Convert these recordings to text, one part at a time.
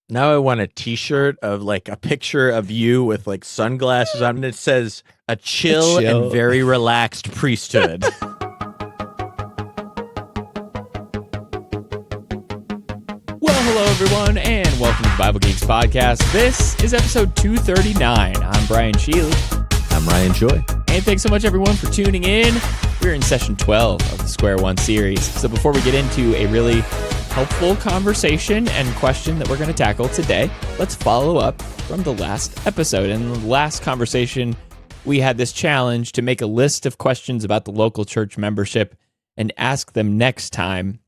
Now I want a t-shirt of like a picture of you with like sunglasses on, and it says a chill and very relaxed priesthood. Well, hello everyone, and welcome to the Bible Geeks podcast. This is episode 239. I'm Brian Shealy. I'm Ryan Joy. And thanks so much everyone for tuning in. We're in session 12 of the Square One series. So before we get into a really helpful conversation and question that we're going to tackle today, let's follow up from the last episode. In the last conversation, we had this challenge to make a list of questions about the local church membership and ask them next time.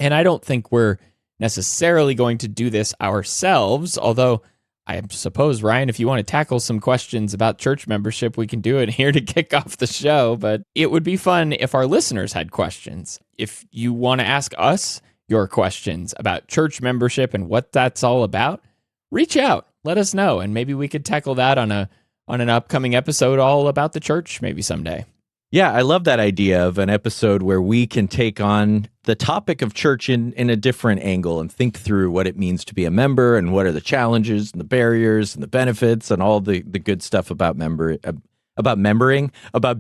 And I don't think we're necessarily going to do this ourselves, although I suppose, Ryan, if you want to tackle some questions about church membership, we can do it here to kick off the show. But it would be fun if our listeners had questions. If you want to ask us your questions about church membership and what that's all about, reach out, let us know, and maybe we could tackle that on an upcoming episode all about the church maybe someday. Yeah, I love that idea of an episode where we can take on the topic of church in a different angle and think through what it means to be a member and what are the challenges and the barriers and the benefits and all the good stuff about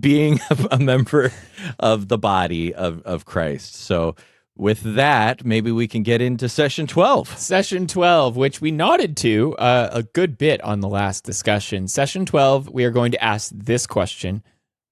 being a member of the body of Christ. So with that, maybe we can get into session 12. Session 12, which we nodded to a good bit on the last discussion. Session 12, we are going to ask this question.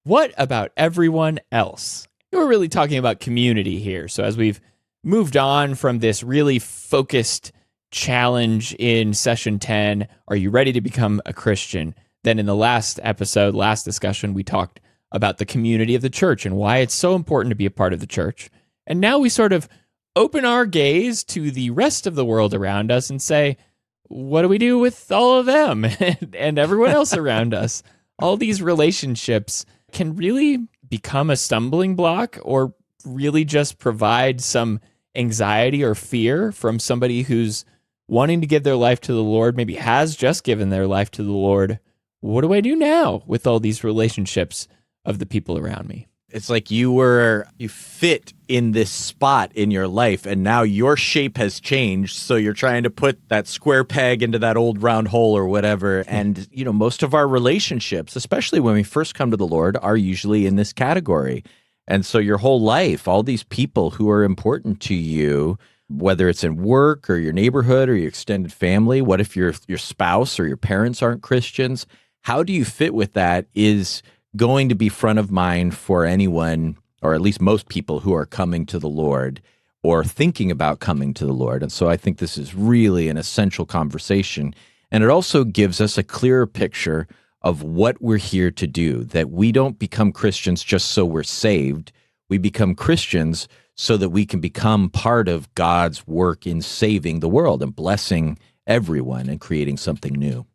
What about everyone else? We're really talking about community here. So as we've moved on from this really focused challenge in session 10, are you ready to become a Christian? Then in the last episode, last discussion, we talked about the community of the church and why it's so important to be a part of the church. And now we sort of open our gaze to the rest of the world around us and say, what do we do with all of them and everyone else around us? All these relationships can really become a stumbling block or really just provide some anxiety or fear from somebody who's wanting to give their life to the Lord, maybe has just given their life to the Lord. What do I do now with all these relationships of the people around me? It's like you fit in this spot in your life, and now your shape has changed. So you're trying to put that square peg into that old round hole or whatever. And, most of our relationships, especially when we first come to the Lord, are usually in this category. And so your whole life, all these people who are important to you, whether it's in work or your neighborhood or your extended family, what if your spouse or your parents aren't Christians? How do you fit with that is going to be front of mind for anyone, or at least most people who are coming to the Lord or thinking about coming to the Lord. And so I think this is really an essential conversation. And it also gives us a clearer picture of what we're here to do, that we don't become Christians just so we're saved. We become Christians so that we can become part of God's work in saving the world and blessing everyone and creating something new.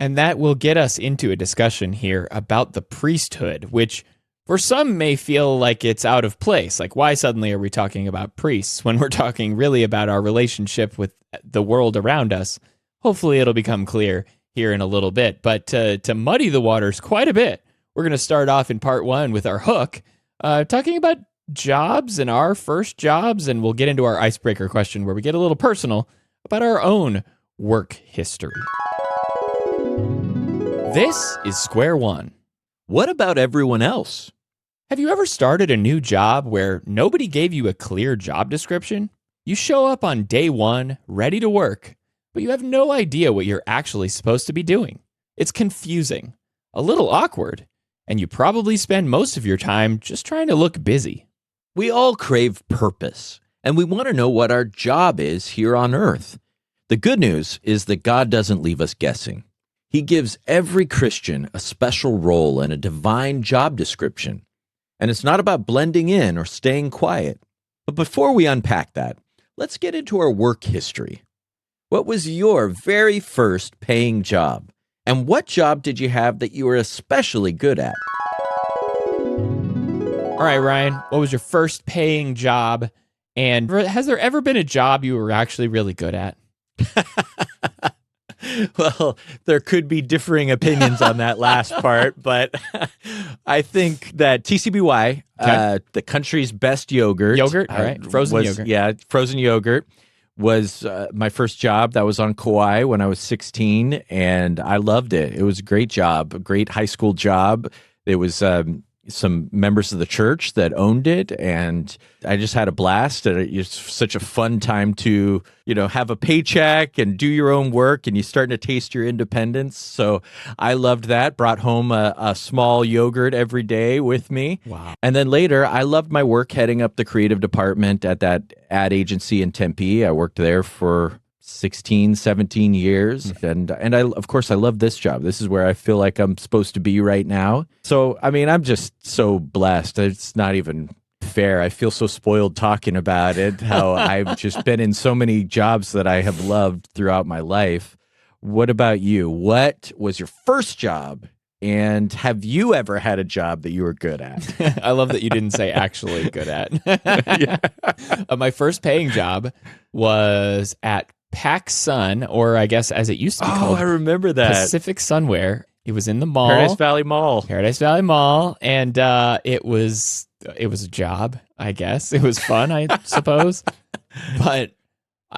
And that will get us into a discussion here about the priesthood, which for some may feel like it's out of place. Like, why suddenly are we talking about priests when we're talking really about our relationship with the world around us? Hopefully it'll become clear here in a little bit. But to muddy the waters quite a bit, we're going to start off in part one with our hook, talking about jobs and our first jobs. And we'll get into our icebreaker question where we get a little personal about our own work history. This is Square One. What about everyone else? Have you ever started a new job where nobody gave you a clear job description? You show up on day one, ready to work, but you have no idea what you're actually supposed to be doing. It's confusing, a little awkward, and you probably spend most of your time just trying to look busy. We all crave purpose, and we want to know what our job is here on earth. The good news is that God doesn't leave us guessing. He gives every Christian a special role and a divine job description. And it's not about blending in or staying quiet. But before we unpack that, let's get into our work history. What was your very first paying job? And what job did you have that you were especially good at? All right, Ryan, what was your first paying job? And has there ever been a job you were actually really good at? Well, there could be differing opinions on that last part, but I think that TCBY, the country's best yogurt. Yogurt, all right, frozen yogurt. Yeah, frozen yogurt was my first job. That was on Kauai when I was 16, and I loved it. It was a great job, a great high school job. There was some members of the church that owned it, and I just had a blast. And it's such a fun time to, have a paycheck and do your own work, and you're starting to taste your independence. So I loved that. Brought home a small yogurt every day with me. Wow. And then later, I loved my work heading up the creative department at that ad agency in Tempe. I worked there for 16, 17 years. And I, of course, I love this job. This is where I feel like I'm supposed to be right now. So, I mean, I'm just so blessed. It's not even fair. I feel so spoiled talking about it, how I've just been in so many jobs that I have loved throughout my life. What about you? What was your first job? And have you ever had a job that you were good at? I love that you didn't say actually good at. My first paying job was at PacSun, or I guess as it used to be called. I remember that. Pacific Sunwear. It was in the mall. Paradise Valley Mall. Paradise Valley Mall. And it was a job, I guess. It was fun, I suppose. But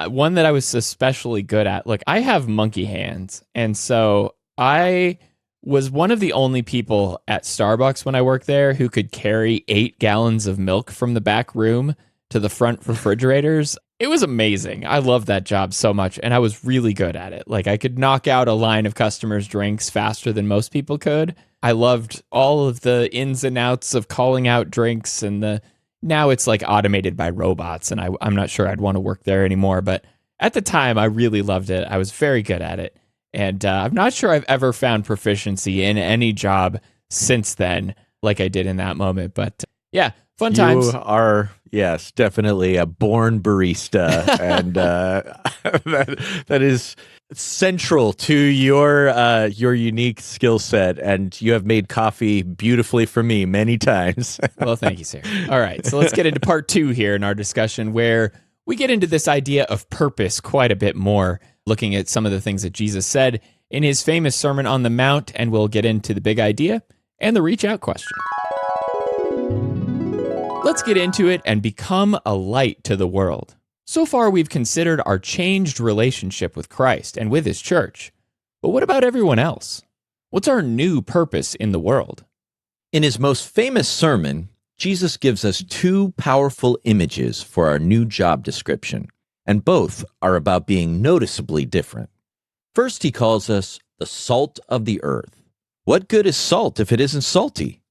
one that I was especially good at. Look, I have monkey hands. And so I was one of the only people at Starbucks when I worked there who could carry 8 gallons of milk from the back room to the front refrigerators. It was amazing. I loved that job so much, and I was really good at it. Like, I could knock out a line of customers' drinks faster than most people could. I loved all of the ins and outs of calling out drinks, and now it's like automated by robots, and I'm not sure I'd want to work there anymore. But at the time, I really loved it. I was very good at it. And I'm not sure I've ever found proficiency in any job since then, like I did in that moment. But yeah, fun times. You are, yes, definitely a born barista. And that is central to your unique skill set. And you have made coffee beautifully for me many times. Well, thank you, sir. All right, so let's get into part 2 here in our discussion, where we get into this idea of purpose quite a bit more, looking at some of the things that Jesus said in his famous Sermon on the Mount, and we'll get into the big idea and the reach out question. Let's get into it and become a light to the world. So far, we've considered our changed relationship with Christ and with his church. But what about everyone else? What's our new purpose in the world? In his most famous sermon, Jesus gives us 2 powerful images for our new job description, and both are about being noticeably different. First, he calls us the salt of the earth. What good is salt if it isn't salty?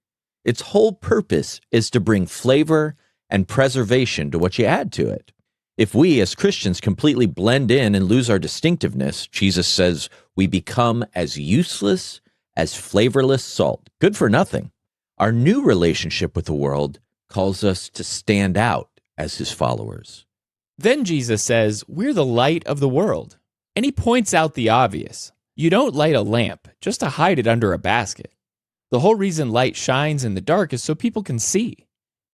Its whole purpose is to bring flavor and preservation to what you add to it. If we as Christians completely blend in and lose our distinctiveness, Jesus says we become as useless as flavorless salt, good for nothing. Our new relationship with the world calls us to stand out as his followers. Then Jesus says, we're the light of the world. And he points out the obvious. You don't light a lamp just to hide it under a basket. The whole reason light shines in the dark is so people can see.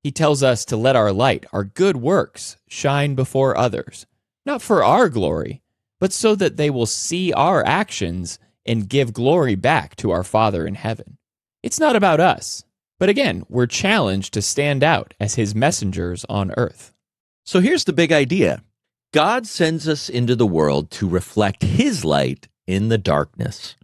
He tells us to let our light, our good works, shine before others, not for our glory, but so that they will see our actions and give glory back to our Father in heaven. It's not about us, but again, we're challenged to stand out as his messengers on earth. So here's the big idea. God sends us into the world to reflect his light in the darkness.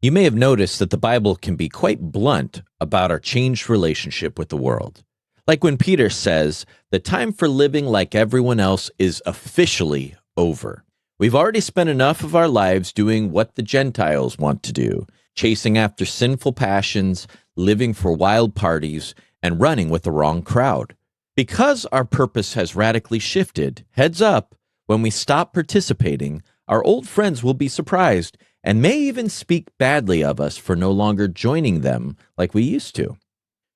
You may have noticed that the Bible can be quite blunt about our changed relationship with the world. Like when Peter says, the time for living like everyone else is officially over. We've already spent enough of our lives doing what the Gentiles want to do, chasing after sinful passions, living for wild parties, and running with the wrong crowd. Because our purpose has radically shifted, heads up, when we stop participating, our old friends will be surprised and may even speak badly of us for no longer joining them like we used to.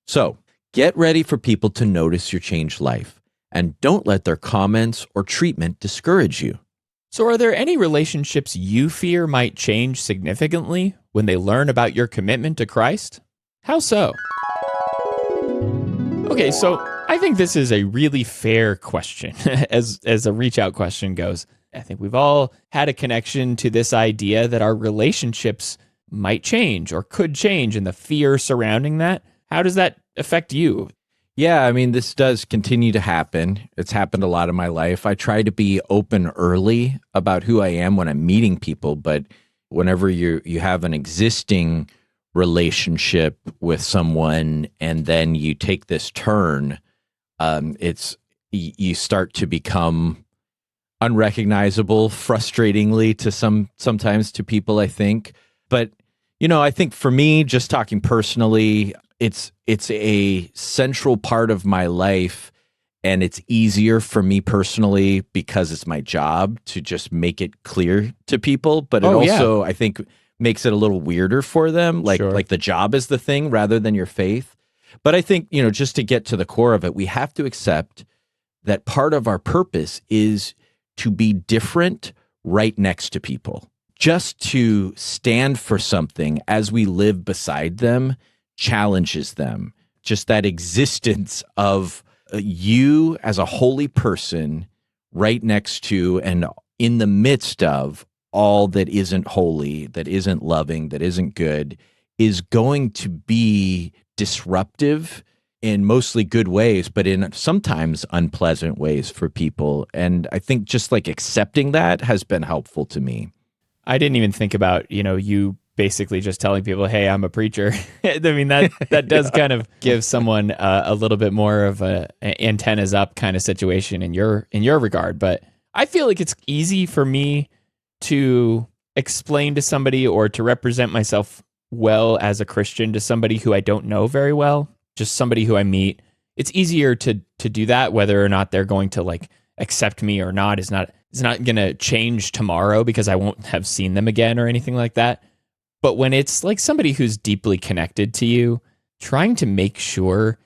So, get ready for people to notice your changed life, and don't let their comments or treatment discourage you. So are there any relationships you fear might change significantly when they learn about your commitment to Christ? How so? Okay, so I think this is a really fair question as a reach out question goes. I think we've all had a connection to this idea that our relationships might change or could change, and the fear surrounding that. How does that affect you? Yeah, I mean, this does continue to happen. It's happened a lot in my life. I try to be open early about who I am when I'm meeting people, but whenever you have an existing relationship with someone and then you take this turn, you start to become unrecognizable, frustratingly to sometimes to people, I think. But I think for me, just talking personally, it's a central part of my life, and it's easier for me personally because it's my job to just make it clear to people. But it also, I think, makes it a little weirder for them. Like the job is the thing rather than your faith. But I think, just to get to the core of it, we have to accept that part of our purpose is to be different right next to people. Just to stand for something as we live beside them challenges them. Just that existence of you as a holy person right next to and in the midst of all that isn't holy, that isn't loving, that isn't good, is going to be disruptive in mostly good ways, but in sometimes unpleasant ways for people. And I think just like accepting that has been helpful to me. I didn't even think about, you basically just telling people, hey, I'm a preacher. I mean, that does kind of give someone a little bit more of a antennas up kind of situation in your regard. But I feel like it's easy for me to explain to somebody or to represent myself well as a Christian to somebody who I don't know very well. Just somebody who I meet. It's easier to do that, whether or not they're going to like accept me or not is not going to change tomorrow because I won't have seen them again or anything like that. But when it's like somebody who's deeply connected to you, trying to make sure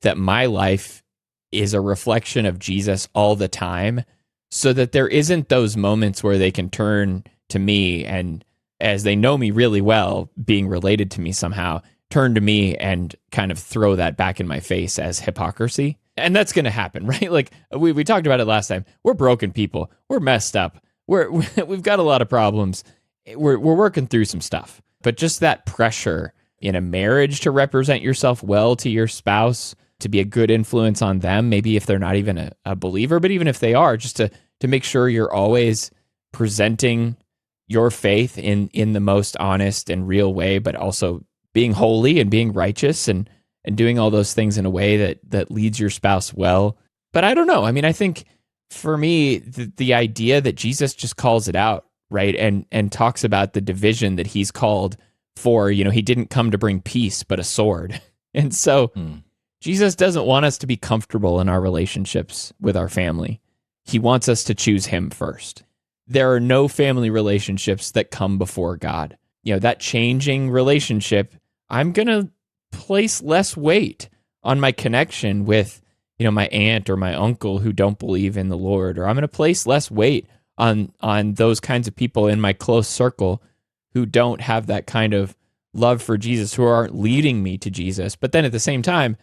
that my life is a reflection of Jesus all the time so that there isn't those moments where they can turn to me and, as they know me really well, being related to me somehow, turn to me and kind of throw that back in my face as hypocrisy. And that's going to happen, right? Like we talked about it last time. We're broken people. We're messed up. We've got a lot of problems. We're working through some stuff. But just that pressure in a marriage to represent yourself well to your spouse, to be a good influence on them, maybe if they're not even a believer, but even if they are, just to make sure you're always presenting your faith in the most honest and real way, but also being holy and being righteous and doing all those things in a way that leads your spouse well. But I don't know. I mean, I think for me, the idea that Jesus just calls it out, right? And talks about the division that he's called for, he didn't come to bring peace, but a sword. And so Jesus doesn't want us to be comfortable in our relationships with our family. He wants us to choose him first. There are no family relationships that come before God. That changing relationship, I'm going to place less weight on my connection with, my aunt or my uncle who don't believe in the Lord, or I'm going to place less weight on those kinds of people in my close circle who don't have that kind of love for Jesus, who aren't leading me to Jesus. But then at the same time,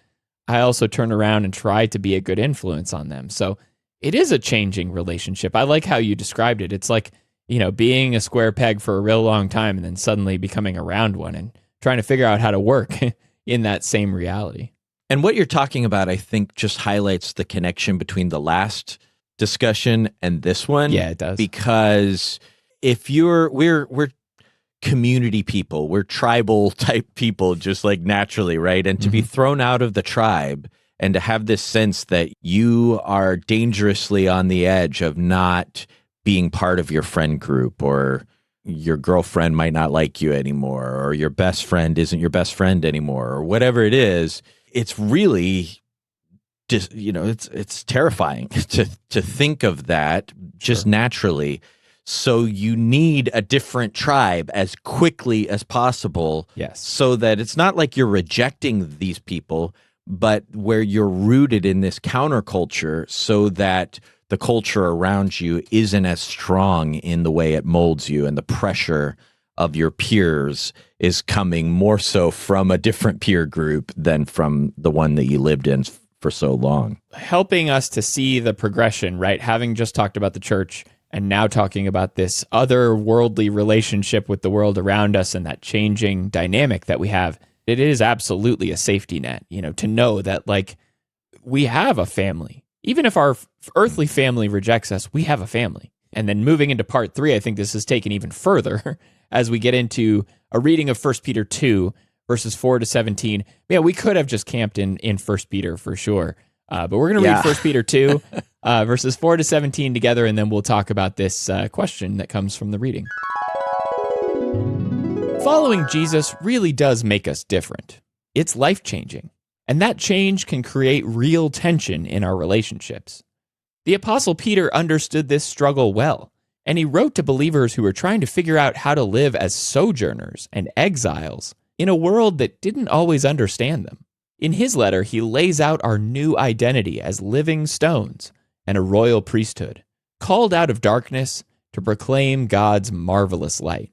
I also turn around and try to be a good influence on them. So it is a changing relationship. I like how you described it. It's like, being a square peg for a real long time and then suddenly becoming a round one and trying to figure out how to work in that same reality. And what you're talking about, I think, just highlights the connection between the last discussion and this one. Yeah, it does. Because if we're community people, we're tribal type people, just like naturally, right? And to be thrown out of the tribe and to have this sense that you are dangerously on the edge of not being part of your friend group, or your girlfriend might not like you anymore, or your best friend isn't your best friend anymore, or whatever it is, it's really just, it's terrifying to think of that just naturally. So you need a different tribe as quickly as possible. Yes. So that it's not like you're rejecting these people, but where you're rooted in this counterculture so that the culture around you isn't as strong in the way it molds you, and the pressure of your peers is coming more so from a different peer group than from the one that you lived in for so long. Helping us to see the progression, right? Having just talked about the church and now talking about this otherworldly relationship with the world around us and that changing dynamic that we have, it is absolutely a safety net, to know that like we have a family. Even if our earthly family rejects us, we have a family. And then moving into part 3, I think this is taken even further as we get into a reading of 1 Peter 2, verses 4 to 17. Yeah, we could have just camped in 1 Peter for sure. But we're going to read 1 Peter 2, verses 4 to 17 together, and then we'll talk about this question that comes from the reading. Following Jesus really does make us different. It's life-changing, and that change can create real tension in our relationships. The Apostle Peter understood this struggle well, and he wrote to believers who were trying to figure out how to live as sojourners and exiles in a world that didn't always understand them. In his letter, he lays out our new identity as living stones and a royal priesthood, called out of darkness to proclaim God's marvelous light.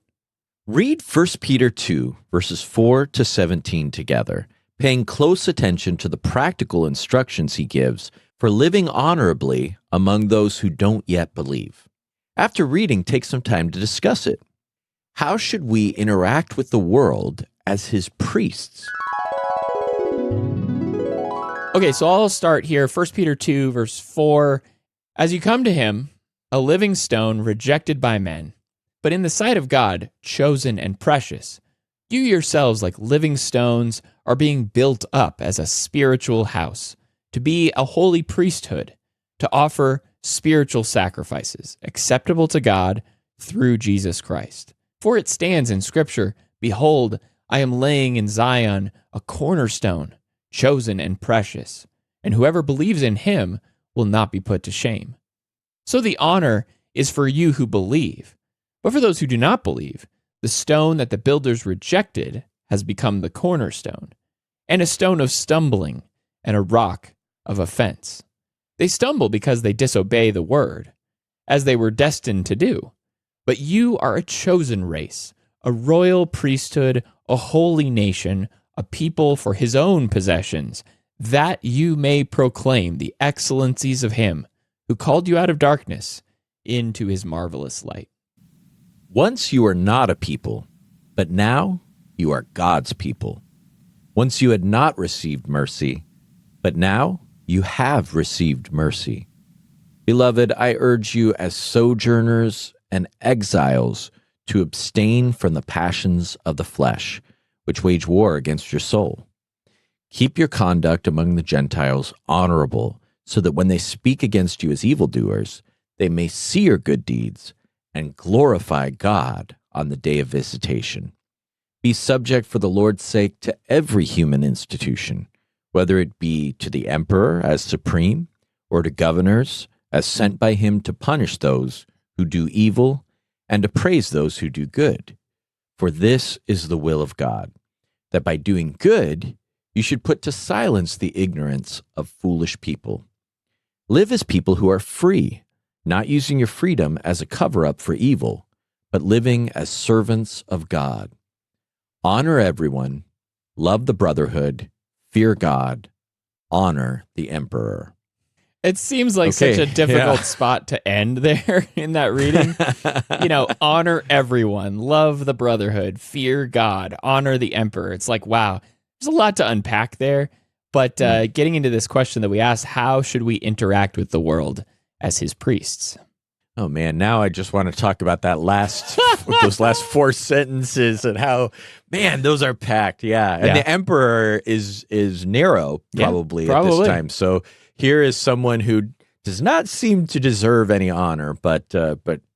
Read 1 Peter 2, verses 4 to 17 together, paying close attention to the practical instructions he gives for living honorably among those who don't yet believe. After reading, take some time to discuss it. How should we interact with the world as his priests? Okay, so I'll start here. 1 Peter 2, verse 4. As you come to him, a living stone rejected by men, but in the sight of God, chosen and precious, you yourselves, like living stones, are being built up as a spiritual house, to be a holy priesthood, to offer spiritual sacrifices acceptable to God through Jesus Christ. For it stands in Scripture, "Behold, I am laying in Zion a cornerstone, chosen and precious, and whoever believes in him will not be put to shame." So the honor is for you who believe. But for those who do not believe, the stone that the builders rejected has become the cornerstone, and a stone of stumbling and a rock of offense. They stumble because they disobey the word, as they were destined to do. But you are a chosen race, a royal priesthood, a holy nation, a people for his own possessions, that you may proclaim the excellencies of him who called you out of darkness into his marvelous light. Once you were not a people, but now you are God's people. Once you had not received mercy, but now you have received mercy. Beloved, I urge you as sojourners and exiles to abstain from the passions of the flesh, which wage war against your soul. Keep your conduct among the Gentiles honorable, so that when they speak against you as evildoers, they may see your good deeds and glorify God on the day of visitation. Be subject for the Lord's sake to every human institution, whether it be to the emperor as supreme, or to governors as sent by him to punish those who do evil and to praise those who do good. For this is the will of God, that by doing good you should put to silence the ignorance of foolish people. Live as people who are free, not using your freedom as a cover-up for evil, but living as servants of God. Honor everyone, love the brotherhood, fear God, honor the emperor. It seems like such a difficult spot to end there in that reading. Honor everyone, love the brotherhood, fear God, honor the emperor. It's like, wow, there's a lot to unpack there. But getting into this question that we asked, how should we interact with the world as his priests? Oh man, now I just want to talk about that those last 4 sentences and how, man, those are packed. Yeah. And the emperor is Nero probably at this time. So here is someone who does not seem to deserve any honor, but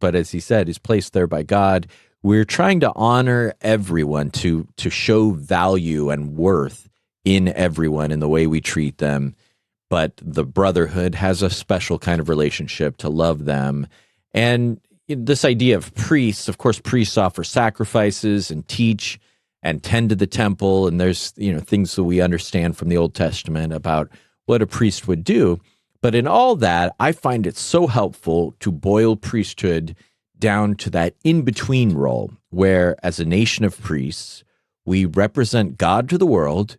as he said, is placed there by God. We're trying to honor everyone, to show value and worth in everyone in the way we treat them. But the brotherhood has a special kind of relationship to love them. And this idea of priests, of course, priests offer sacrifices and teach and tend to the temple. And there's, things that we understand from the Old Testament about what a priest would do. But in all that, I find it so helpful to boil priesthood down to that in-between role, where as a nation of priests, we represent God to the world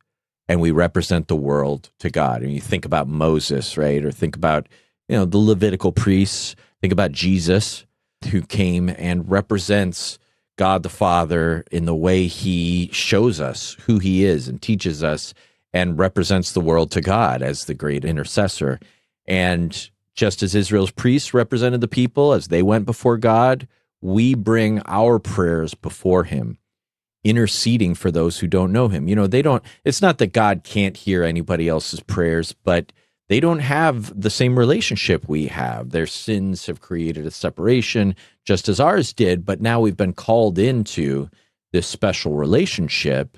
and we represent the world to God. And you think about Moses, right? Or think about, the Levitical priests. Think about Jesus, who came and represents God the Father in the way he shows us who he is and teaches us. and represents the world to God as the great intercessor. And just as Israel's priests represented the people as they went before God, we bring our prayers before him, interceding for those who don't know him. It's not that God can't hear anybody else's prayers, but they don't have the same relationship we have. Their sins have created a separation, just as ours did, but now we've been called into this special relationship,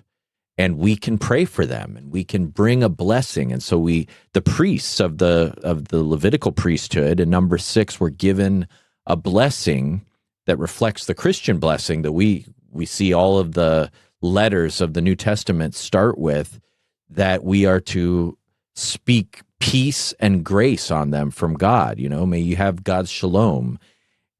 and we can pray for them, and we can bring a blessing. And so the priests of the Levitical priesthood in number 6 were given a blessing that reflects the Christian blessing that we see all of the letters of the New Testament start with, that we are to speak peace and grace on them from God. May you have God's shalom.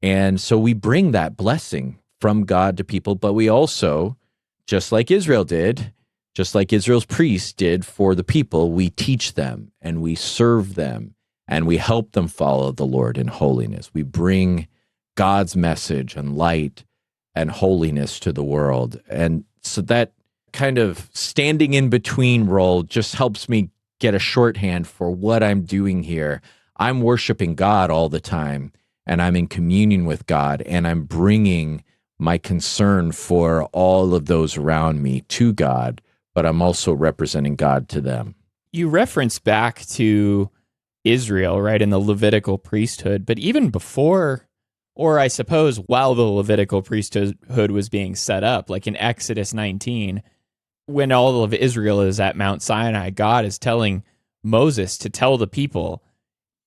And so we bring that blessing from God to people, but we also, just like Israel did, just like Israel's priests did for the people, we teach them and we serve them and we help them follow the Lord in holiness. We bring God's message and light and holiness to the world. And so that kind of standing in between role just helps me get a shorthand for what I'm doing here. I'm worshiping God all the time, and I'm in communion with God, and I'm bringing my concern for all of those around me to God, but I'm also representing God to them. You reference back to Israel, right, in the Levitical priesthood, but even before, or I suppose while the Levitical priesthood was being set up, like in Exodus 19, when all of Israel is at Mount Sinai, God is telling Moses to tell the people,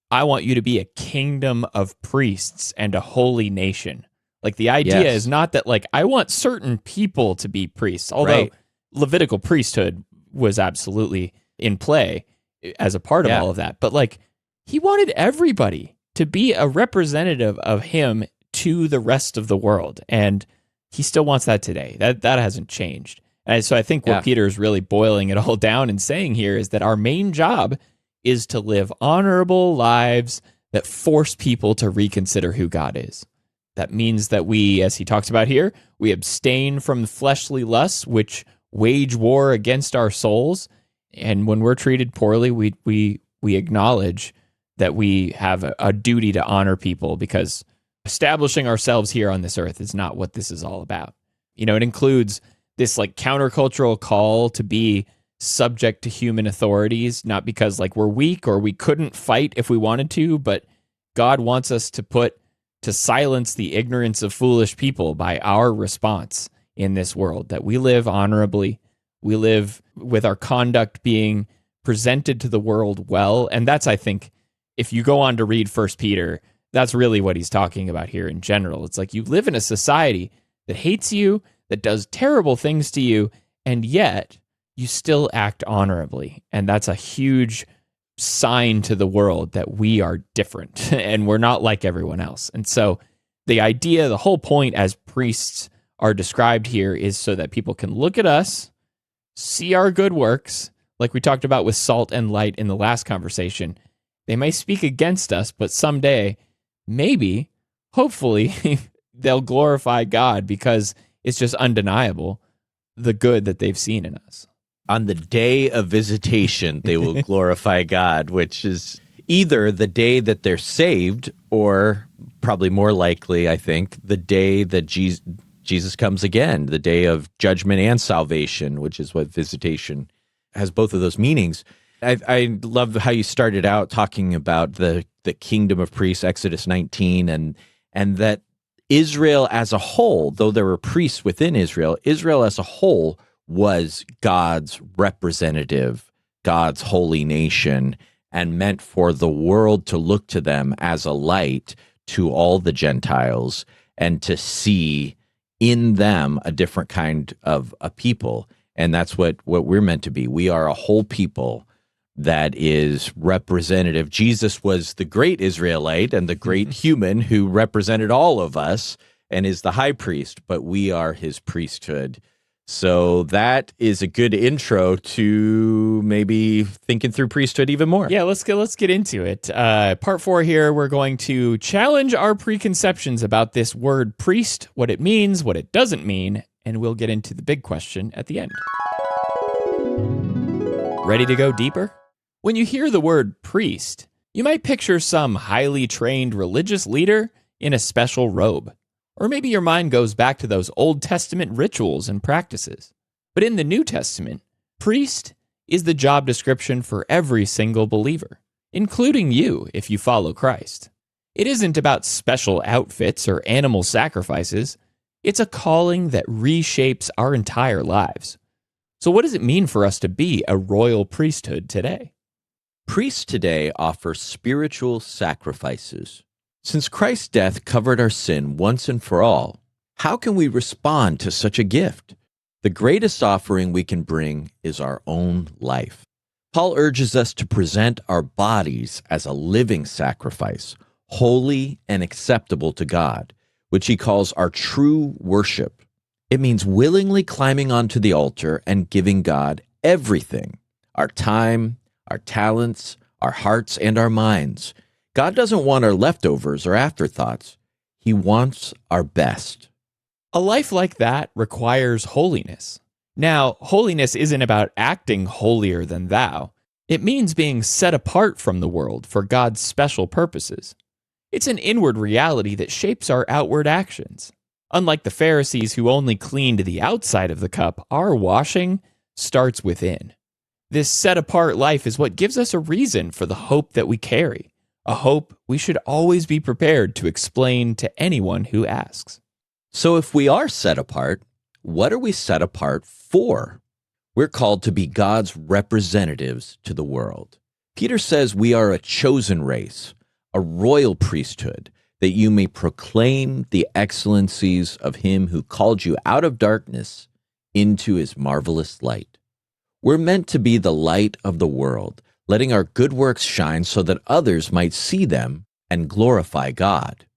I want you to be a kingdom of priests and a holy nation. Like the idea is not that like I want certain people to be priests, although Levitical priesthood was absolutely in play as a part of all of that. But like he wanted everybody to be a representative of him to the rest of the world. And he still wants that today. That hasn't changed. And so I think what Peter is really boiling it all down and saying here is that our main job is to live honorable lives that force people to reconsider who God is. That means that we, as he talks about here, we abstain from fleshly lusts, which wage war against our souls. And when we're treated poorly, we acknowledge that we have a duty to honor people, because establishing ourselves here on this earth is not what this is all about. It includes this like countercultural call to be subject to human authorities, not because like we're weak or we couldn't fight if we wanted to, but God wants us to silence the ignorance of foolish people by our response in this world, that we live honorably, we live with our conduct being presented to the world well. And that's, I think, if you go on to read 1 Peter, that's really what he's talking about here in general. It's like you live in a society that hates you, that does terrible things to you, and yet you still act honorably. And that's a huge sign to the world that we are different and we're not like everyone else. And so the idea, the whole point as priests are described here, is so that people can look at us, see our good works, like we talked about with salt and light in the last conversation. They may speak against us, but someday, maybe, hopefully, they'll glorify God, because it's just undeniable the good that they've seen in us. On the day of visitation, they will glorify God, which is either the day that they're saved, or probably more likely, I think, the day that Jesus comes again, the day of judgment and salvation, which is what visitation has, both of those meanings. I love how you started out talking about the kingdom of priests, Exodus 19, and that Israel as a whole, though there were priests within Israel as a whole was God's representative, God's holy nation, and meant for the world to look to them as a light to all the Gentiles, and to see in them a different kind of a people. And that's what we're meant to be. We are a whole people that is representative. Jesus was the great Israelite and the great human who represented all of us and is the high priest, but we are his priesthood. So that is a good intro to maybe thinking through priesthood even more. Yeah, let's get into it. Part 4 here, we're going to challenge our preconceptions about this word priest, what it means, what it doesn't mean, and we'll get into the big question at the end. Ready to go deeper? When you hear the word priest, you might picture some highly trained religious leader in a special robe. Or maybe your mind goes back to those Old Testament rituals and practices. But in the New Testament, priest is the job description for every single believer, including you if you follow Christ. It isn't about special outfits or animal sacrifices. It's a calling that reshapes our entire lives. So what does it mean for us to be a royal priesthood today? Priests today offer spiritual sacrifices. Since Christ's death covered our sin once and for all, how can we respond to such a gift? The greatest offering we can bring is our own life. Paul urges us to present our bodies as a living sacrifice, holy and acceptable to God, which he calls our true worship. It means willingly climbing onto the altar and giving God everything, our time, our talents, our hearts, and our minds. God doesn't want our leftovers or afterthoughts. He wants our best. A life like that requires holiness. Now, holiness isn't about acting holier than thou. It means being set apart from the world for God's special purposes. It's an inward reality that shapes our outward actions. Unlike the Pharisees who only cleaned the outside of the cup, our washing starts within. This set-apart life is what gives us a reason for the hope that we carry, a hope we should always be prepared to explain to anyone who asks. So if we are set apart, what are we set apart for? We're called to be God's representatives to the world. Peter says we are a chosen race, a royal priesthood, that you may proclaim the excellencies of him who called you out of darkness into his marvelous light. We're meant to be the light of the world, letting our good works shine so that others might see them and glorify God.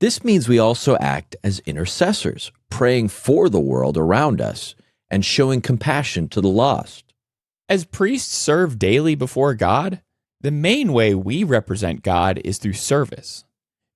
This means we also act as intercessors, praying for the world around us and showing compassion to the lost. As priests serve daily before God, the main way we represent God is through service.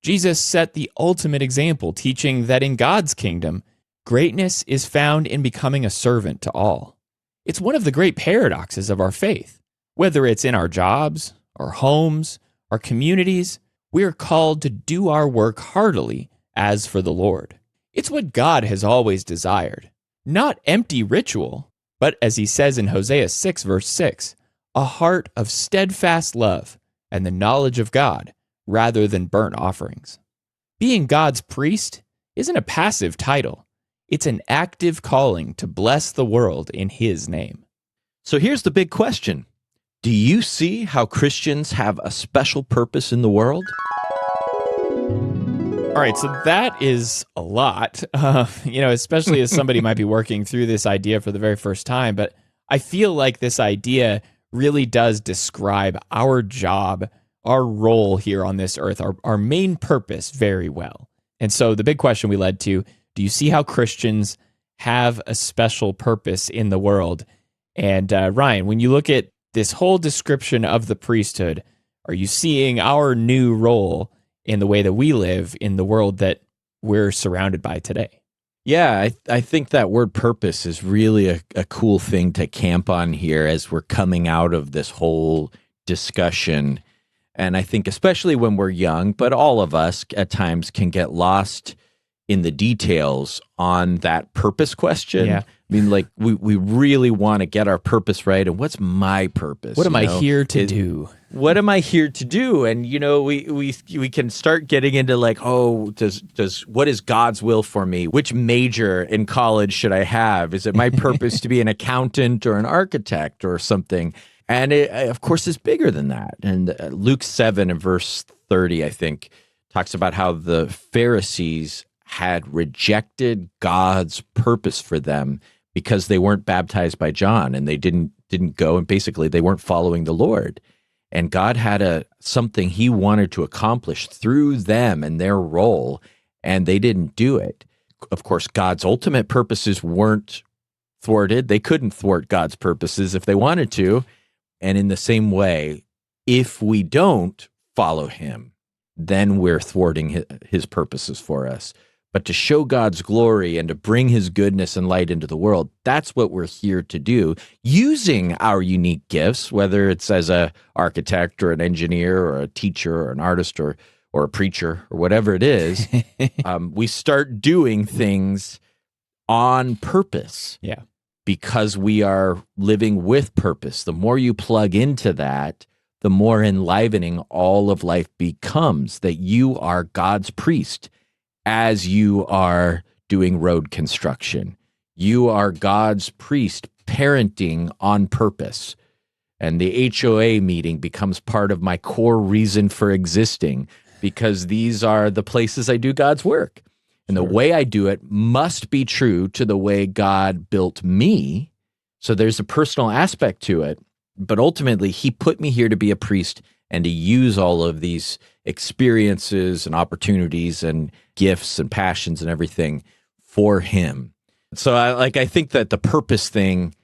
Jesus set the ultimate example, teaching that in God's kingdom, greatness is found in becoming a servant to all. It's one of the great paradoxes of our faith. Whether it's in our jobs, our homes, our communities, we are called to do our work heartily as for the Lord. It's what God has always desired. Not empty ritual, but as he says in Hosea 6, verse 6, a heart of steadfast love and the knowledge of God, rather than burnt offerings. Being God's priest isn't a passive title. It's an active calling to bless the world in his name. So here's the big question. Do you see how Christians have a special purpose in the world? All right, so that is a lot, especially as somebody might be working through this idea for the very first time. But I feel like this idea really does describe our job, our role here on this earth, our main purpose very well. And so the big question we led to, do you see how Christians have a special purpose in the world? And Ryan, when you look at this whole description of the priesthood, are you seeing our new role in the way that we live in the world that we're surrounded by today? Yeah, I think that word purpose is really a cool thing to camp on here as we're coming out of this whole discussion. And I think especially when we're young, but all of us at times can get lost in the details on that purpose question. Yeah. I mean, like we really want to get our purpose right. And what's my purpose? What am I here to do? What am I here to do? And we can start getting into like, oh, does what is God's will for me? Which major in college should I have? Is it my purpose to be an accountant or an architect or something? And it, of course, is bigger than that. And Luke 7 and verse 30, I think, talks about how the Pharisees had rejected God's purpose for them because they weren't baptized by John and they didn't go, and basically they weren't following the Lord. And God had something he wanted to accomplish through them and their role, and they didn't do it. Of course, God's ultimate purposes weren't thwarted. They couldn't thwart God's purposes if they wanted to. And in the same way, if we don't follow him, then we're thwarting his purposes for us. but to show God's glory and to bring his goodness and light into the world. That's what we're here to do, using our unique gifts, whether it's as a architect or an engineer or a teacher or an artist or a preacher or whatever it is. We start doing things on purpose. Yeah. Because we are living with purpose. The more you plug into that, the more enlivening all of life becomes, that you are God's priest as you are doing road construction. You are God's priest parenting on purpose. And the HOA meeting becomes part of my core reason for existing, because these are the places I do God's work. And the way I do it must be true to the way God built me. So there's a personal aspect to it. But ultimately, he put me here to be a priest and to use all of these experiences and opportunities and gifts and passions and everything for him. So I think that the purpose thing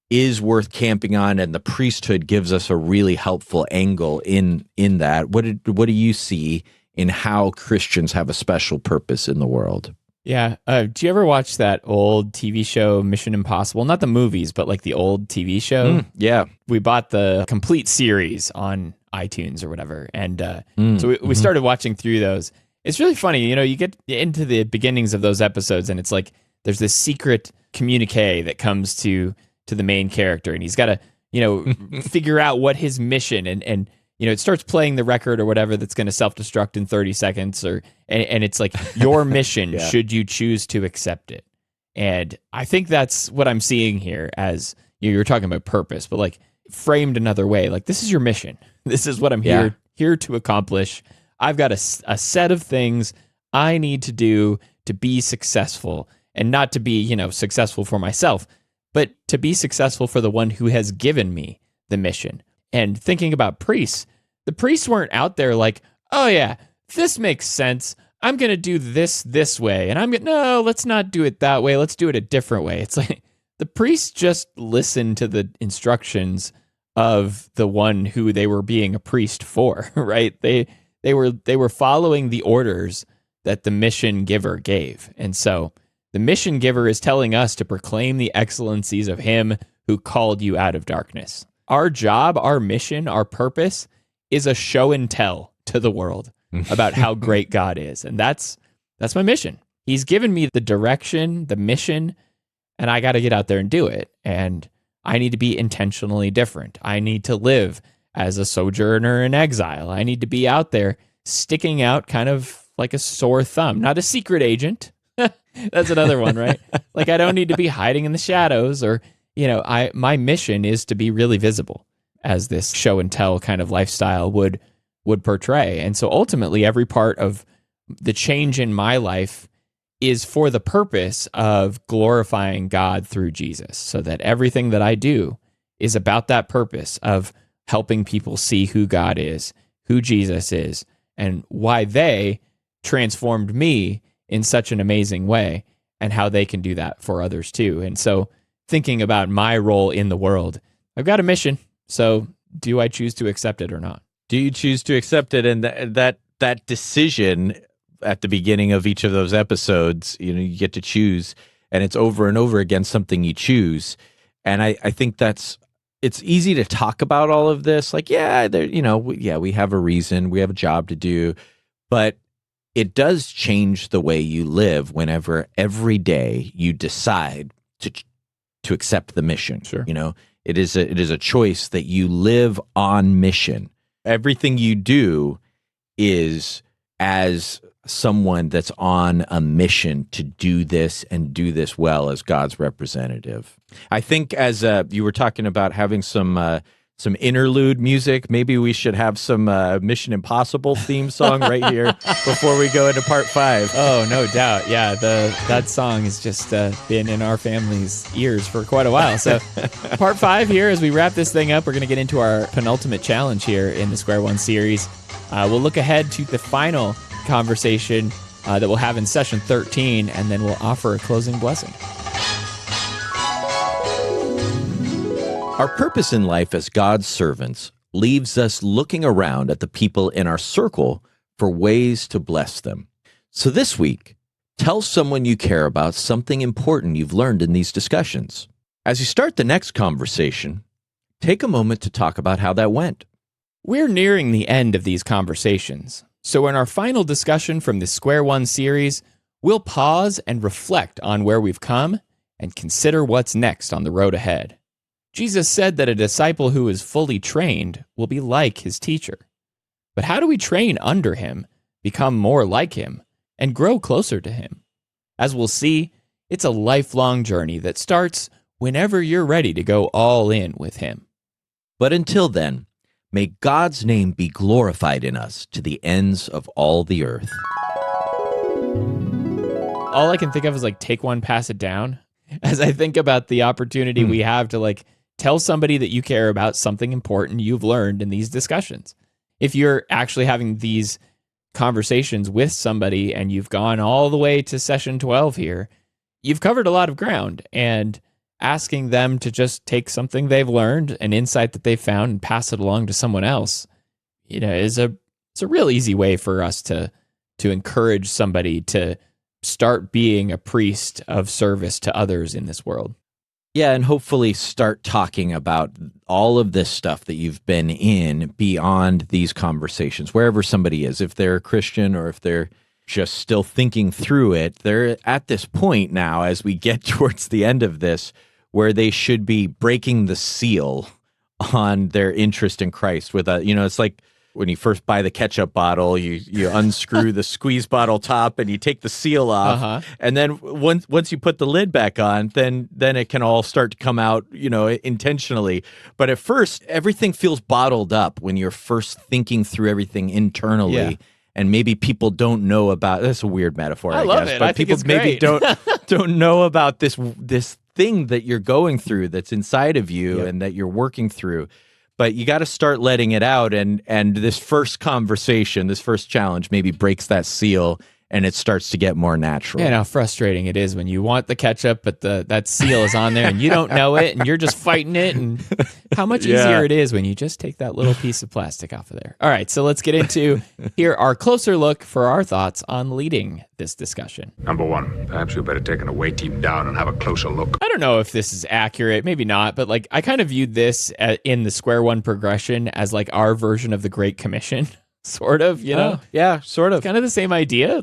is worth camping on, and the priesthood gives us a really helpful angle in that. What do you see in how Christians have a special purpose in the world? Yeah. Do you ever watch that old TV show, Mission Impossible? Not the movies, but like the old TV show. Yeah. We bought the complete series on iTunes or whatever. And so we started watching through those. It's really funny. You get into the beginnings of those episodes, and it's like there's this secret communique that comes to the main character, and he's got to, figure out what his mission and it starts playing the record or whatever that's going to self-destruct in 30 seconds, and it's like your mission, should you choose to accept it. And I think that's what I'm seeing here as you're talking about purpose, but like framed another way. Like, this is your mission. This is what I'm here to accomplish. I've got a set of things I need to do to be successful, and not to be, successful for myself, but to be successful for the one who has given me the mission. And thinking about priests, the priests weren't out there like, oh yeah, this makes sense. I'm going to do this way. And no, let's not do it that way. Let's do it a different way. It's like the priests just listened to the instructions of the one who they were being a priest for, right? They were following the orders that the mission giver gave. And so the mission giver is telling us to proclaim the excellencies of him who called you out of darkness. Our job, our mission, our purpose is a show and tell to the world about how great God is. And that's my mission. He's given me the direction, the mission, and I got to get out there and do it. And I need to be intentionally different. I need to live as a sojourner in exile. I need to be out there sticking out kind of like a sore thumb, not a secret agent. That's another one, right? Like, I don't need to be hiding in the shadows, or my mission is to be really visible, as this show and tell kind of lifestyle would portray. And so ultimately, every part of the change in my life is for the purpose of glorifying God through Jesus, so that everything that I do is about that purpose of helping people see who God is, who Jesus is, and why they transformed me in such an amazing way, and how they can do that for others too. And so thinking about my role in the world, I've got a mission. So do I choose to accept it or not? Do you choose to accept it? And that decision at the beginning of each of those episodes, you get to choose, and it's over and over again something you choose. And I think it's easy to talk about all of this. Like, we have a reason, we have a job to do, but it does change the way you live whenever every day you decide to accept the mission. Sure. It is a choice that you live on mission. Everything you do is as someone that's on a mission to do this and do this well as God's representative. I think as you were talking about having some interlude music, maybe we should have some Mission Impossible theme song right here before we go into part 5. Oh, no doubt. Yeah, that song has just been in our family's ears for quite a while. So part 5 here, as we wrap this thing up, we're going to get into our penultimate challenge here in the Square One series. We'll look ahead to the final conversation that we'll have in session 13, and then we'll offer a closing blessing. Our purpose in life as God's servants leaves us looking around at the people in our circle for ways to bless them. So this week, Tell someone you care about something important you've learned in these discussions. As you start the next conversation, take a moment to talk about how that went. We're nearing the end of these conversations, so in our final discussion from the Square One series, we'll pause and reflect on where we've come and consider what's next on the road ahead. Jesus said that a disciple who is fully trained will be like his teacher. But how do we train under him, become more like him, and grow closer to him? As we'll see, it's a lifelong journey that starts whenever you're ready to go all in with him. But until then, may God's name be glorified in us to the ends of all the earth. All I can think of is take one, pass it down. As I think about the opportunity we have to tell somebody that you care about something important you've learned in these discussions. If you're actually having these conversations with somebody and you've gone all the way to session 12 here, you've covered a lot of ground, and asking them to just take something they've learned, an insight that they've found, and pass it along to someone else, it's a real easy way for us to encourage somebody to start being a priest of service to others in this world. Yeah, and hopefully start talking about all of this stuff that you've been in beyond these conversations, wherever somebody is, if they're a Christian or if they're just still thinking through it. They're at this point now, as we get towards the end of this, where they should be breaking the seal on their interest in Christ with it's like when you first buy the ketchup bottle, you unscrew the squeeze bottle top and you take the seal off. And then once you put the lid back on, then it can all start to come out, intentionally. But at first, everything feels bottled up when you're first thinking through everything internally. Yeah. And maybe people don't know about, that's a weird metaphor, I love guess. it. But I think people it's maybe great. don't know about this thing that you're going through that's inside of you Yep. and that you're working through. But you got to start letting it out, and this first conversation, this first challenge maybe breaks that seal, and it starts to get more natural. Man, how frustrating it is when you want the ketchup, but that seal is on there and you don't know it, and you're just fighting it. And how much easier it is when you just take that little piece of plastic off of there. All right, so let's get into our closer look for our thoughts on leading this discussion. Number one, perhaps we better take an away team down and have a closer look. I don't know if this is accurate, maybe not, but I kind of viewed this in the Square One progression as our version of the Great Commission. Sort of, Yeah, sort of. Kind of the same idea.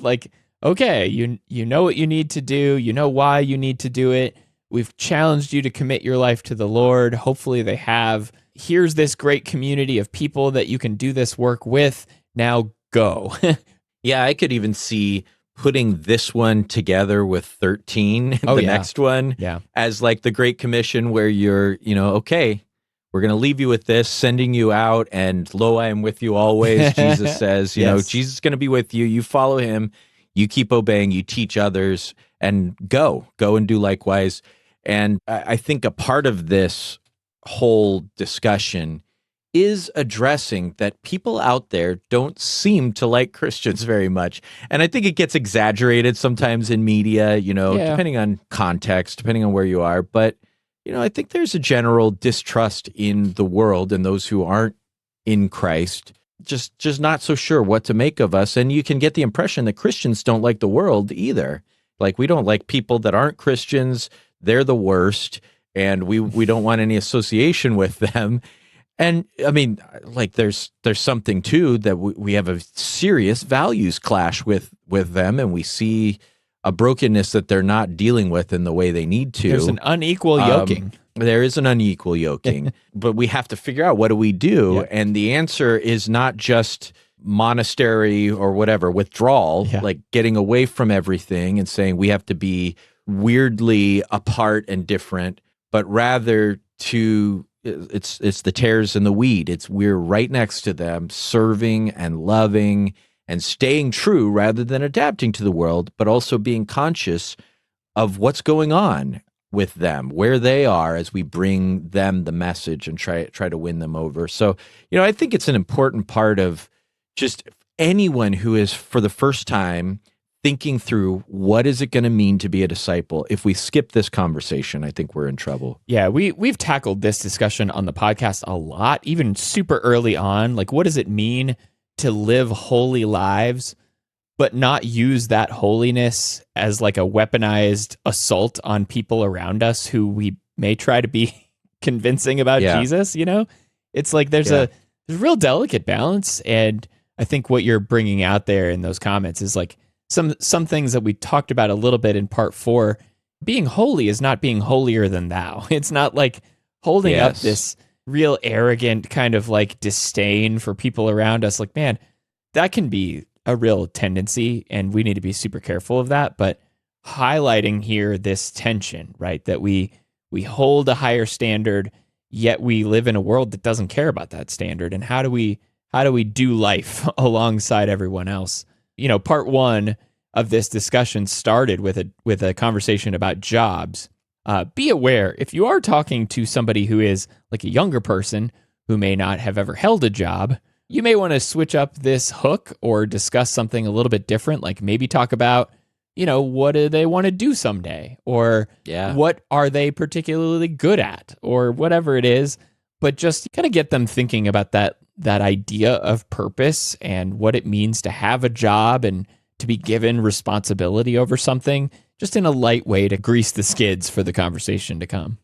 Okay, you know what you need to do. You know why you need to do it. We've challenged you to commit your life to the Lord. Hopefully they have. Here's this great community of people that you can do this work with. Now go. Yeah, I could even see putting this one together with 13, next one, as the Great Commission, where you're, okay, we're going to leave you with this, sending you out, and lo, I am with you always, Jesus says. Jesus is going to be with you. You follow him. You keep obeying. You teach others, and go and do likewise. And I think a part of this whole discussion is addressing that people out there don't seem to like Christians very much. And I think it gets exaggerated sometimes in media, depending on context, depending on where you are. But I think there's a general distrust in the world, and those who aren't in Christ just not so sure what to make of us. And you can get the impression that Christians don't like the world either. We don't like people that aren't Christians. They're the worst, and we don't want any association with them. And I mean, there's something too that we have a serious values clash with them, and we see a brokenness that they're not dealing with in the way they need to. There's an unequal yoking. There is an unequal yoking, but we have to figure out, what do we do? Yeah. And the answer is not just monastery or whatever, withdrawal, getting away from everything and saying we have to be weirdly apart and different, but rather it's the tares and the weed. We're right next to them, serving and loving and staying true rather than adapting to the world, but also being conscious of what's going on with them, where they are, as we bring them the message and try to win them over. So, I think it's an important part of just anyone who is, for the first time, thinking through what is it going to mean to be a disciple. If we skip this conversation, I think we're in trouble. Yeah, we've tackled this discussion on the podcast a lot, even super early on. What does it mean to live holy lives? but not use that holiness as like a weaponized assault on people around us who we may try to be convincing about Yeah. Jesus, you know? It's like there's a real delicate balance, and I think what you're bringing out there in those comments is like some things that we talked about a little bit in part 4. Being holy is not being holier than thou. It's not like holding up this real arrogant kind of like disdain for people around us. Like, man, that can be a real tendency, and we need to be super careful of that. But highlighting here this tension, right? That we hold a higher standard, yet we live in a world that doesn't care about that standard. And how do we do life alongside everyone else? You know, part 1 of this discussion started with a conversation about jobs. Be aware, if you are talking to somebody who is like a younger person who may not have ever held a job, you may want to switch up this hook or discuss something a little bit different, like maybe talk about, you know, what do they want to do someday? Or what are they particularly good at? Or whatever it is. But just kind of get them thinking about that idea of purpose and what it means to have a job and to be given responsibility over something, just in a light way to grease the skids for the conversation to come.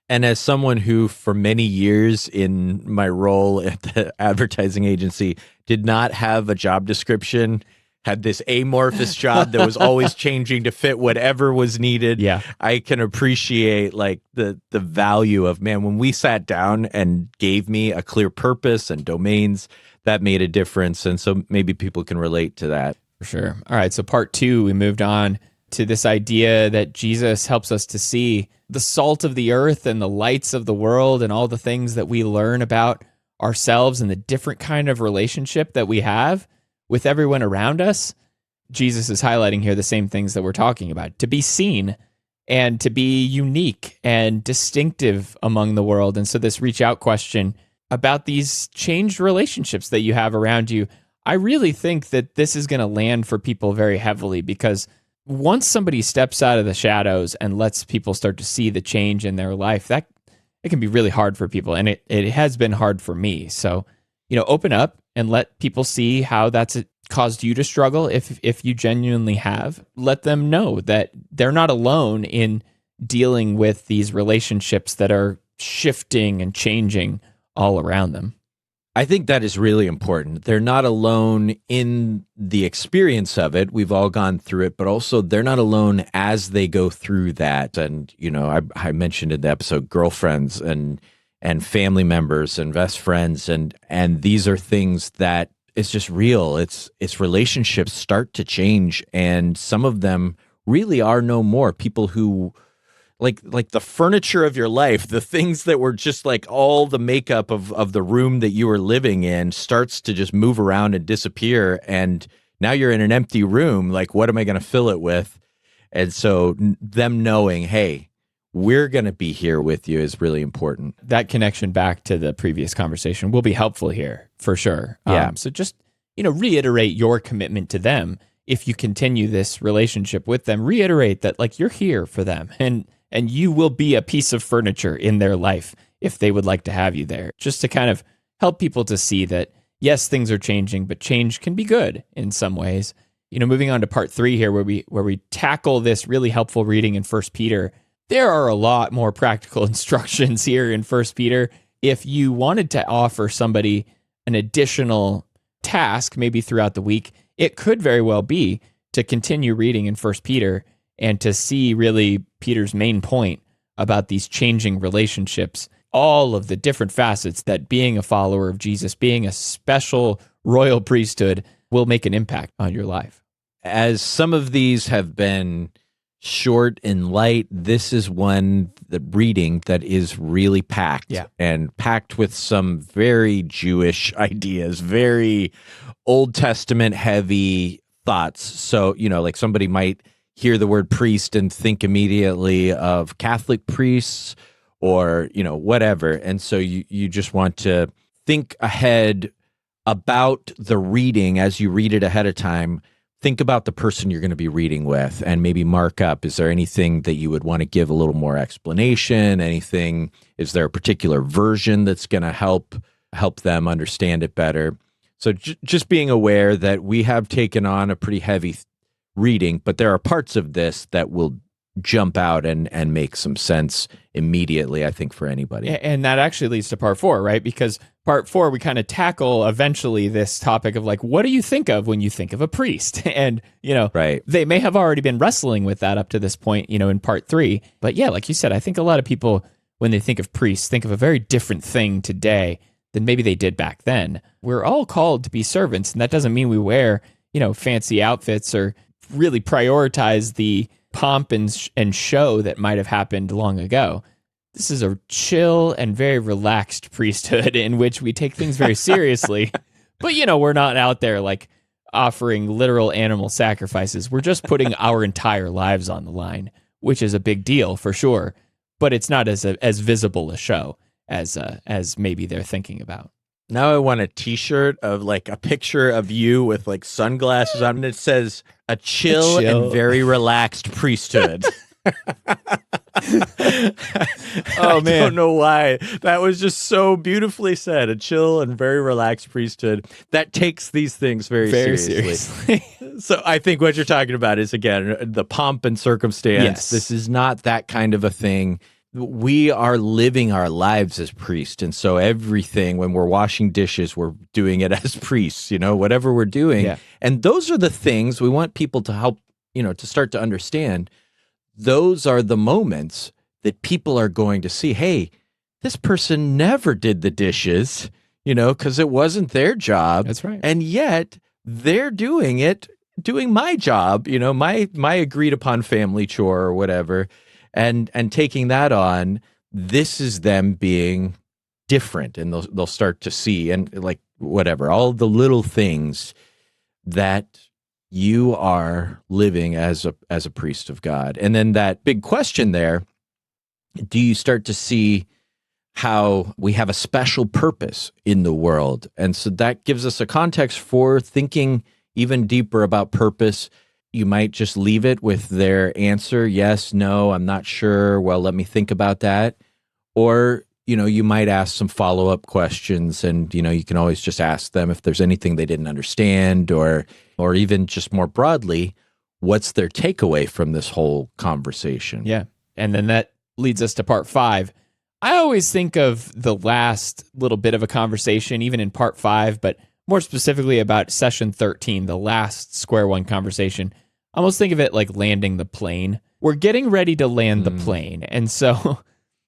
And as someone who, for many years in my role at the advertising agency, did not have a job description, had this amorphous job that was always changing to fit whatever was needed. Yeah. I can appreciate like the value of, man, when we sat down and gave me a clear purpose and domains, that made a difference. And so maybe people can relate to that. For sure. All right. So part 2, we moved on to this idea that Jesus helps us to see the salt of the earth and the lights of the world and all the things that we learn about ourselves and the different kind of relationship that we have with everyone around us. Jesus is highlighting here the same things that we're talking about, to be seen and to be unique and distinctive among the world. And so this reach out question about these changed relationships that you have around you, I really think that this is going to land for people very heavily, because once somebody steps out of the shadows and lets people start to see the change in their life, that it can be really hard for people. And it has been hard for me. So, you know, open up and let people see how that's caused you to struggle. If you genuinely have, let them know that they're not alone in dealing with these relationships that are shifting and changing all around them. I think that is really important. They're not alone in the experience of it. We've all gone through it, but also they're not alone as they go through that. And, you know, I mentioned in the episode girlfriends and family members and best friends. And these are things that it's just real. It's relationships start to change. And some of them really are no more. People who like the furniture of your life, the things that were just like all the makeup of the room that you were living in starts to just move around and disappear. And now you're in an empty room. Like, what am I going to fill it with? And so them knowing, hey, we're going to be here with you is really important. That connection back to the previous conversation will be helpful here for sure. Yeah. So just, you know, reiterate your commitment to them. If you continue this relationship with them, reiterate that like you're here for them and you will be a piece of furniture in their life if they would like to have you there, just to kind of help people to see that, yes, things are changing, but change can be good in some ways. You know, moving on to part 3 here, where we tackle this really helpful reading in 1 Peter. There are a lot more practical instructions here in 1 Peter. If you wanted to offer somebody an additional task, maybe throughout the week, it could very well be to continue reading in 1 Peter and to see really Peter's main point about these changing relationships, all of the different facets that being a follower of Jesus, being a special royal priesthood, will make an impact on your life. As some of these have been short and light, this is one the reading that is really packed, and packed with some very Jewish ideas, very Old Testament heavy thoughts. So, you know, like somebody might hear the word priest and think immediately of Catholic priests or, you know, whatever. And so you just want to think ahead about the reading as you read it ahead of time. Think about the person you're going to be reading with and maybe mark up. Is there anything that you would want to give a little more explanation? Anything? Is there a particular version that's going to help them understand it better? So just being aware that we have taken on a pretty heavy reading, but there are parts of this that will jump out and make some sense immediately, I think, for anybody. And that actually leads to part 4, right? Because part 4, we kind of tackle eventually this topic of like, what do you think of when you think of a priest? And, right. They may have already been wrestling with that up to this point, in part 3. But yeah, like you said, I think a lot of people, when they think of priests, think of a very different thing today than maybe they did back then. We're all called to be servants, and that doesn't mean we wear, fancy outfits or really prioritize the pomp and show that might have happened long ago. This is a chill and very relaxed priesthood in which we take things very seriously. But, we're not out there like offering literal animal sacrifices. We're just putting our entire lives on the line, which is a big deal for sure. But it's not as visible a show as maybe they're thinking about. Now I want a T-shirt of like a picture of you with like sunglasses on, and it says a chill and very relaxed priesthood. Oh man, I don't know why. That was just so beautifully said. A chill and very relaxed priesthood that takes these things very seriously. So I think what you're talking about is, again, the pomp and circumstance. Yes. This is not that kind of a thing. We are living our lives as priests. And so everything, when we're washing dishes, we're doing it as priests, whatever we're doing. Yeah. And those are the things we want people to help, to start to understand. Those are the moments that people are going to see, hey, this person never did the dishes, because it wasn't their job. That's right. And yet they're doing my job, my agreed upon family chore or whatever. And taking that on, this is them being different, and they'll start to see, and like whatever, all the little things that you are living as a priest of God. And then that big question there, do you start to see how we have a special purpose in the world? And so that gives us a context for thinking even deeper about purpose. You might just leave it with their answer, yes, no, I'm not sure, well, let me think about that. Or, you might ask some follow-up questions, and, you can always just ask them if there's anything they didn't understand, or even just more broadly, what's their takeaway from this whole conversation? Yeah. And then that leads us to part 5. I always think of the last little bit of a conversation, even in part 5, but more specifically about session 13, the last square one conversation. I almost think of it like landing the plane. We're getting ready to land the plane. And so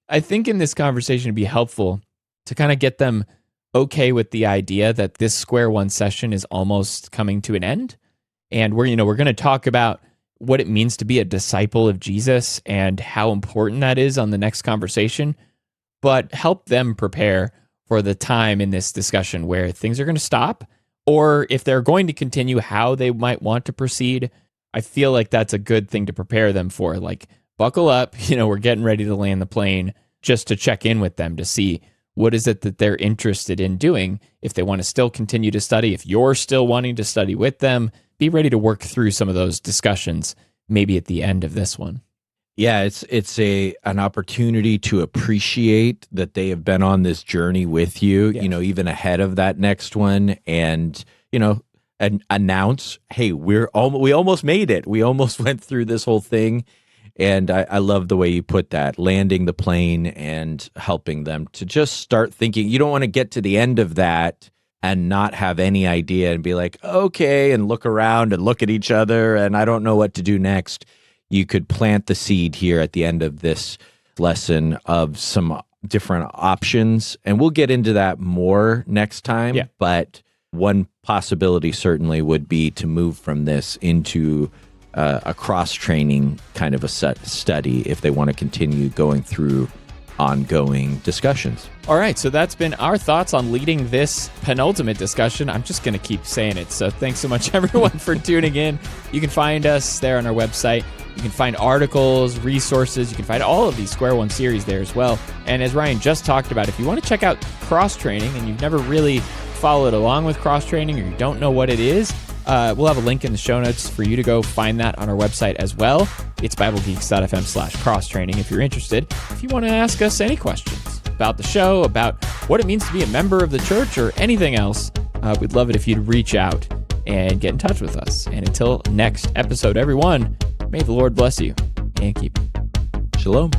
I think in this conversation it'd be helpful to kind of get them okay with the idea that this square one session is almost coming to an end. And we're going to talk about what it means to be a disciple of Jesus and how important that is on the next conversation, but help them prepare for the time in this discussion where things are going to stop, or if they're going to continue, how they might want to proceed. I feel like that's a good thing to prepare them for. Like, buckle up, we're getting ready to land the plane, just to check in with them to see what is it that they're interested in doing. If they want to still continue to study, if you're still wanting to study with them, be ready to work through some of those discussions, maybe at the end of this one. Yeah, it's an opportunity to appreciate that they have been on this journey with you, Yes. Even ahead of that next one, and and announce, hey, we almost made it. We almost went through this whole thing. And I love the way you put that, landing the plane and helping them to just start thinking. You don't want to get to the end of that and not have any idea and be like, okay, and look around and look at each other and I don't know what to do next. You could plant the seed here at the end of this lesson of some different options. And we'll get into that more next time. Yeah. But one possibility certainly would be to move from this into a cross-training kind of a study if they want to continue going through ongoing discussions. All right, so that's been our thoughts on leading this penultimate discussion. I'm just going to keep saying it. So thanks so much, everyone, for tuning in. You can find us there on our website. You can find articles, resources. You can find all of these Square One series there as well. And as Ryan just talked about, if you want to check out cross-training and you've never really followed along with cross-training or you don't know what it is, we'll have a link in the show notes for you to go find that on our website as well. It's BibleGeeks.fm/cross-training if you're interested. If you want to ask us any questions about the show, about what it means to be a member of the church or anything else, we'd love it if you'd reach out and get in touch with us. And until next episode, everyone, may the Lord bless you and keep you. Shalom.